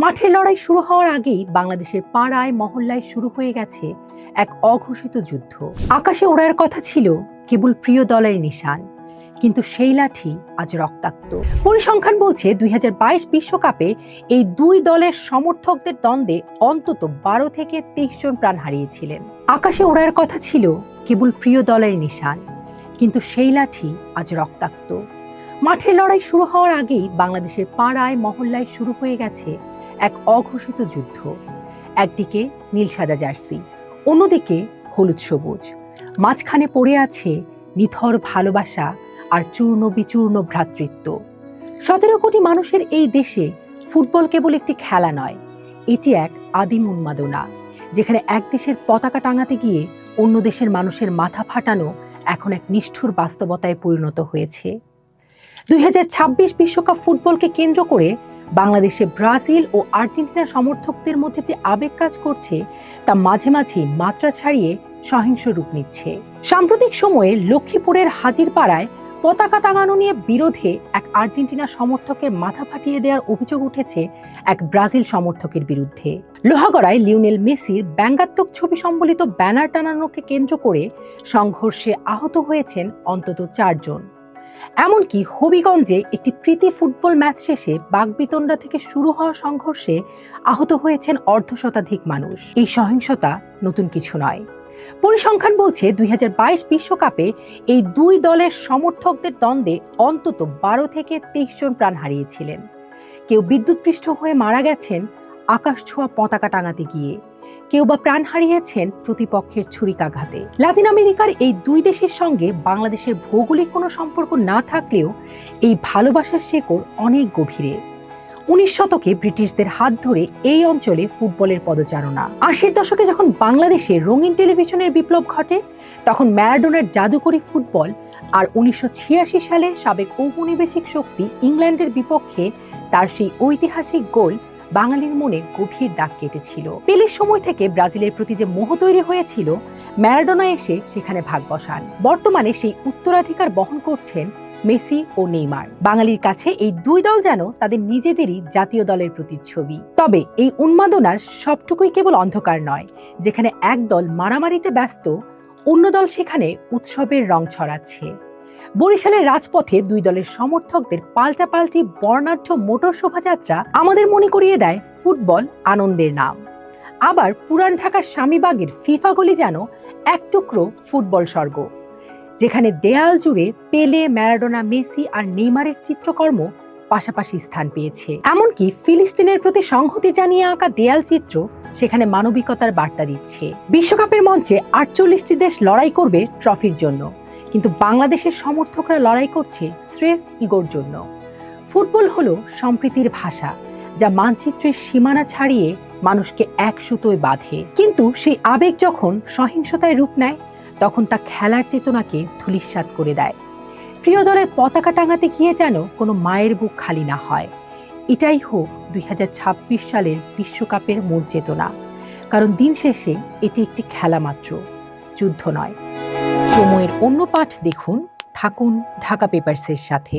মাঠের লড়াই শুরু হওয়ার আগেই বাংলাদেশের পাড়ায় মহল্লায় শুরু হয়ে গেছে এক অঘোষিত যুদ্ধ। আকাশে ওড়ার কথা ছিল কেবল প্রিয় দলের নিশান, কিন্তু সেই লাঠি আজ রক্তাক্ত। পরিসংখ্যান বলছে ২০২২ বিশ্বকাপে এই দুই দলের সমর্থকদের দ্বন্দ্বে অন্তত ১২ থেকে ২৩ জন প্রাণ হারিয়েছিলেন। আকাশে ওড়ার কথা ছিল কেবল প্রিয় দলের নিশান, কিন্তু সেই লাঠি আজ রক্তাক্ত। মাঠের লড়াই শুরু হওয়ার আগেই বাংলাদেশের পাড়ায় মহল্লায় শুরু হয়ে গেছে এক অঘোষিত যুদ্ধ। একদিকে নীল সাদা জার্সি, অন্যদিকে হলুদ সবুজ, মাঝখানে পড়ে আছে নিথর ভালোবাসা আর চূর্ণ বিচূর্ণ ভ্রাতৃত্ব। ১৭ কোটি মানুষের এই দেশে ফুটবল কেবল একটি খেলা নয়, এটি এক আদিম উন্মাদনা, যেখানে এক দেশের পতাকা টাঙাতে গিয়ে অন্য দেশের মানুষের মাথা ফাটানো এখন এক নিষ্ঠুর বাস্তবতায় পরিণত হয়েছে। ২০২৬ বিশ্বকাপ ফুটবলকে কেন্দ্র করে বাংলাদেশে ব্রাজিল ও আর্জেন্টিনা সমর্থকদের মধ্যে যে আবেগ কাজ করছে তা মাঝে মাঝে মাত্রা ছাড়িয়ে সহিংস রূপ নিচ্ছে। সাম্প্রতিক সময়ে লক্ষ্মীপুরের হাজিরপাড়ায় পতাকা টাঙানো নিয়ে বিরোধে এক আর্জেন্টিনা সমর্থকের মাথা ফাটিয়ে দেওয়ার অভিযোগ উঠেছে এক ব্রাজিল সমর্থকের বিরুদ্ধে। লোহাগড়ায় লিওনেল মেসির ব্যঙ্গাত্মক ছবি সম্বলিত ব্যানার টানানোকে কেন্দ্র করে সংঘর্ষে আহত হয়েছেন অন্তত ৪ জন। এমনকি হবিগঞ্জে একটি প্রীতি ফুটবল ম্যাচ শেষে বাকবিতণ্ডা থেকে শুরু হওয়া সংঘর্ষে আহত হয়েছেন অর্ধশতাধিক মানুষ। এই সহিংসতা নতুন কিছু নয়। পরিসংখ্যান বলছে ২০২২ বিশ্বকাপে এই দুই দলের সমর্থকদের দ্বন্দ্বে অন্তত ১২ থেকে ২৩ জন প্রাণ হারিয়েছিলেন। কেউ বিদ্যুৎপৃষ্ট হয়ে মারা গেছেন আকাশ ছোঁয়া পতাকা টাঙাতে গিয়ে, কেউ বা প্রাণ হারিয়েছেন প্রতিপক্ষের ছুরিকাঘাতে। লাতিন আমেরিকার এই দুই দেশের সঙ্গে বাংলাদেশের ভৌগোলিক কোনো সম্পর্ক না থাকলেও এই ভালোবাসার শেকড় অনেক গভীরে। ১৯ শতকে ব্রিটিশদের হাত ধরে এই অঞ্চলে ফুটবলের পদচারণা। ৮০ দশকে যখন বাংলাদেশে রঙিন টেলিভিশনের বিপ্লব ঘটে, তখন ম্যারাডোনার জাদুকরী ফুটবল আর ১৯৮৬ সালে সাবেক ঔপনিবেশিক শক্তি ইংল্যান্ডের বিপক্ষে তার সেই ঐতিহাসিক গোল বাঙালির মনে গভীর দাগ কেটেছিল। পেলের সময় থেকে ব্রাজিলের প্রতি যে মোহ তৈরি হয়েছিল, ম্যারাডোনা এসে সেখানে ভাগ বসান। বর্তমানে সেই উত্তরাধিকার বহন করছেন মেসি ও নেইমার। বাঙালির কাছে এই দুই দল যেন তাদের নিজেদেরই জাতীয় দলের প্রতিচ্ছবি। তবে এই উন্মাদনার সবটুকুই কেবল অন্ধকার নয়। যেখানে এক দল মারামারিতে ব্যস্ত, অন্য দল সেখানে উৎসবের রং ছড়াচ্ছে। বরিশালের রাজপথে দুই দলের সমর্থকদের পাল্টাপাল্টি বর্ণাঢ্য মোটর শোভাযাত্রা আমাদের মনে করিয়ে দেয় ফুটবল আনন্দের নাম। আবার পুরান ঢাকার স্বামীবাগের ফিফা গলি যেন এক টুকরো ফুটবল স্বর্গ, যেখানে দেয়াল জুড়ে পেলে, ম্যারাডোনা, মেসি আর নেইমারের চিত্রকর্ম পাশাপাশি স্থান পেয়েছে। এমনকি ফিলিস্তিনের প্রতি সংহতি জানিয়ে আঁকা দেয়াল চিত্র সেখানে মানবিকতার বার্তা দিচ্ছে। বিশ্বকাপের মঞ্চে ৪৮টি দেশ লড়াই করবে ট্রফির জন্য, কিন্তু বাংলাদেশের সমর্থকরা লড়াই করছে স্রেফ ইগোর জন্য। ফুটবল হলো সম্প্রীতির ভাষা, যা মানচিত্রের সীমানা ছাড়িয়ে মানুষকে এক সুতোয় বাঁধে। কিন্তু সেই আবেগ যখন সহিংসতায় রূপ নেয়, তখন তা খেলার চেতনাকে ধূলিসাৎ করে দেয়। প্রিয় দলের পতাকা টাঙাতে গিয়ে যেন কোনো মায়ের বুক খালি না হয়। এটাই হোক ২০২৬ সালের বিশ্বকাপের মূল চেতনা, কারণ দিন শেষে এটি একটি খেলা মাত্র, যুদ্ধ নয়। সময়ের অন্য পাঠ দেখুন, থাকুন ঢাকা পেপারসের সাথে।